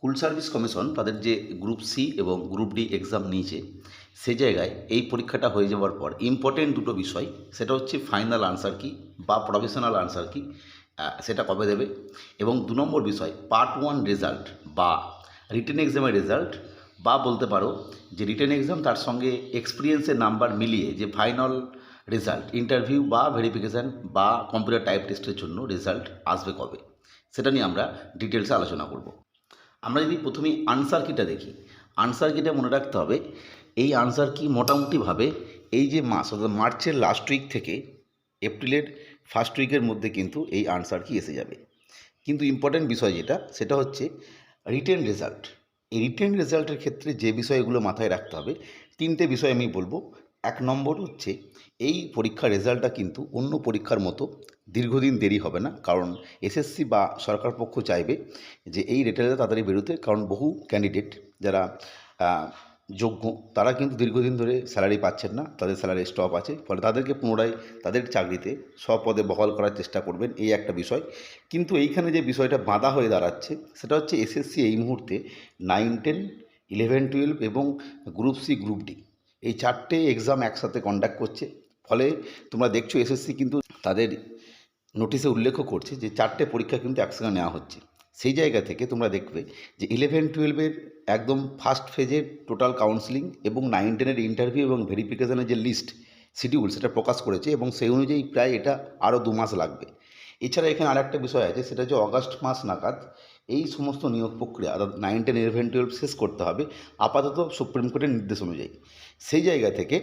School service commission তাদের যে group C এবং গ্রুপ ডি এক্সাম নিয়েছে, সেই জায়গায় এই পরীক্ষাটা হয়ে যাওয়ার পর ইম্পর্টেন্ট দুটো বিষয়, সেটা হচ্ছে ফাইনাল আনসার কি বা প্রভিশনাল আনসার কি, সেটা কবে দেবে, এবং 2 নম্বর বিষয় পার্ট 1 রেজাল্ট বা রিটেন এক্সামের রেজাল্ট, বা বলতে পারো যে রিটেন এক্সাম তার সঙ্গে এক্সপিরিয়েন্সের নাম্বার মিলিয়ে যে ফাইনাল রেজাল্ট, ইন্টারভিউ বা ভেরিফিকেশান বা কম্পিউটার টাইপ টেস্টের জন্য রেজাল্ট আসবে কবে, সেটা নিয়ে আমরা ডিটেলসে আলোচনা করব। আমরা যদি প্রথমেই আনসার কিটা দেখি, আনসার কিটা মনে রাখতে হবে, এই আনসার কি মোটামুটিভাবে এই যে মাস অর্থাৎ মার্চের লাস্ট উইক থেকে এপ্রিলের ফার্স্ট উইকের মধ্যে কিন্তু এই আনসার কি এসে যাবে। কিন্তু ইম্পর্ট্যান্ট বিষয় যেটা, সেটা হচ্ছে রিটেন রেজাল্ট। এই রিটেন রেজাল্টের ক্ষেত্রে যে বিষয়গুলো মাথায় রাখতে হবে, 3টে বিষয় আমি বলবো। 1 নম্বর হচ্ছে এই পরীক্ষার রেজাল্টটা কিন্তু অন্য পরীক্ষার মতো দীর্ঘদিন দেরি হবে না, কারণ এসএসসি বা সরকার পক্ষ চাইবে যে এই রেজাল্টটা তাড়াতাড়ি বেরোতে, কারণ বহু ক্যান্ডিডেট যারা যোগ্য তারা কিন্তু দীর্ঘদিন ধরে স্যালারি পাচ্ছেন না, তাদের স্যালারি স্টপ আছে, ফলে তাদেরকে পুনরায় তাদের চাকরিতে স্বপদে বহাল করার চেষ্টা করবেন, এই একটা বিষয়। কিন্তু এইখানে যে বিষয়টা বাধা হয়ে দাঁড়াচ্ছে, সেটা হচ্ছে এসএসসি এই মুহূর্তে 9, 10, 11, 12 এবং গ্রুপ সি গ্রুপ ডি এই 4টে এক্সাম একসাথে কন্ডাক্ট করছে। ফলে তোমরা দেখছো এসএসসি কিন্তু তাদের নোটিশে উল্লেখও করছে যে 4টে পরীক্ষা কিন্তু একসঙ্গে নেওয়া হচ্ছে। সেই জায়গা থেকে তোমরা দেখবে যে 11, 12-এর একদম ফার্স্ট ফেজের টোটাল কাউন্সিলিং এবং 9, 10-এর ইন্টারভিউ এবং ভেরিফিকেশনের যে লিস্ট শিডিউল সেটা প্রকাশ করেছে, এবং সেই অনুযায়ী প্রায় এটা আরও 2 মাস লাগবে। এছাড়া এখানে আরেকটা বিষয় আছে, সেটা হচ্ছে অগাস্ট মাস নাগাদ এই সমস্ত নিয়োগ প্রক্রিয়া অর্থাৎ 9, 10, 11, 12 শেষ করতে হবে আপাতত সুপ্রিম কোর্টের নির্দেশ অনুযায়ী। সেই জায়গা থেকে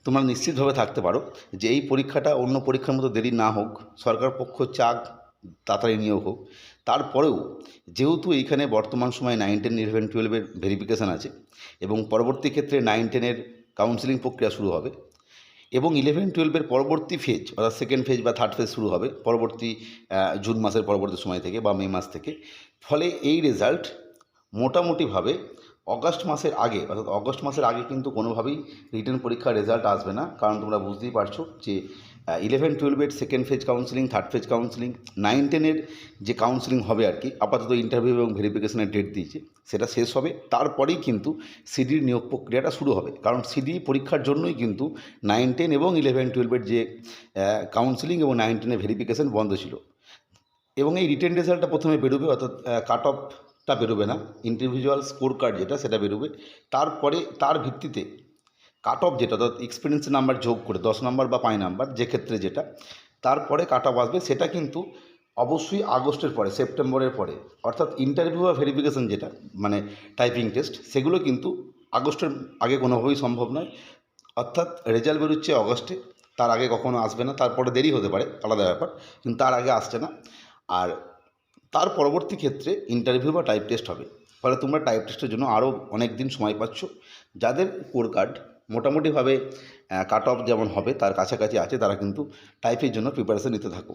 তোমরা নিশ্চিতভাবে থাকতে পারো যে এই পরীক্ষাটা অন্য পরীক্ষার মতো দেরি না হোক, সরকার পক্ষ চাক তাড়াতাড়ি নিয়োগ হোক। তারপরেও যেহেতু এইখানে বর্তমান সময়ে 9, 10, 11, 12-এর ভেরিফিকেশান আছে এবং পরবর্তী ক্ষেত্রে 9, 10-এর কাউন্সিলিং প্রক্রিয়া শুরু হবে, এবং 11, 12-এর পরবর্তী ফেজ অর্থাৎ সেকেন্ড ফেজ বা থার্ড ফেজ শুরু হবে পরবর্তী জুন মাসের পরবর্তী সময় থেকে বা মে মাস থেকে। ফলে এই রেজাল্ট মোটামুটিভাবে অগাস্ট মাসের আগে, অর্থাৎ অগস্ট মাসের আগে কিন্তু কোনোভাবেই রিটেন পরীক্ষার রেজাল্ট আসবে না, কারণ তোমরা বুঝতেই পারছো যে 11, 12-এর second phase counselling, third phase counselling, 9, 10-এর যে কাউন্সিলিং হবে আর কি, আপাতত ইন্টারভিউ এবং ভেরিফিকেশনের ডেট দিয়েছে, সেটা শেষ হবে। তারপরেই কিন্তু সিডির নিয়োগ প্রক্রিয়াটা শুরু হবে, কারণ সিডি পরীক্ষার জন্যই কিন্তু 9, 10 এবং 11, 12-এর যে কাউন্সিলিং এবং 9, 10-এর ভেরিফিকেশন বন্ধ ছিল। এবং এই রিটেন রেজাল্টটা প্রথমে বেরোবে, অর্থাৎ কাট অফটা বেরোবে না, ইন্ডিভিজুয়াল স্কোর কার্ড যেটা সেটা বেরোবে। তারপরে তার ভিত্তিতে কাট অফ যেটা, অর্থাৎ এক্সপিরিয়েন্স নাম্বার যোগ করে 10 নাম্বার বা 5 নাম্বার যে ক্ষেত্রে যেটা, তারপরে কাট অফ আসবে। সেটা কিন্তু অবশ্যই আগস্টের পরে, সেপ্টেম্বরের পরে, অর্থাৎ ইন্টারভিউ বা ভেরিফিকেশন যেটা মানে টাইপিং টেস্ট, সেগুলো কিন্তু আগস্টের আগে কোনোভাবেই সম্ভব নয়। অর্থাৎ রেজাল্ট বেরোচ্ছে অগস্টে, তার আগে কখনো আসবে না, তারপরে দেরি হতে পারে, আলাদা ব্যাপার, কিন্তু তার আগে আসছে না। আর তার পরবর্তী ক্ষেত্রে ইন্টারভিউ বা টাইপ টেস্ট হবে। ফলে তোমরা টাইপ টেস্টের জন্য আরও অনেক দিন সময় পাচ্ছ। যাদের স্কোর কার্ড মোটামুটিভাবে কাট অফ যেমন হবে তার কাছাকাছি আছে, তারা কিন্তু টাইপের জন্য প্রিপারেশন নিতে থাকো।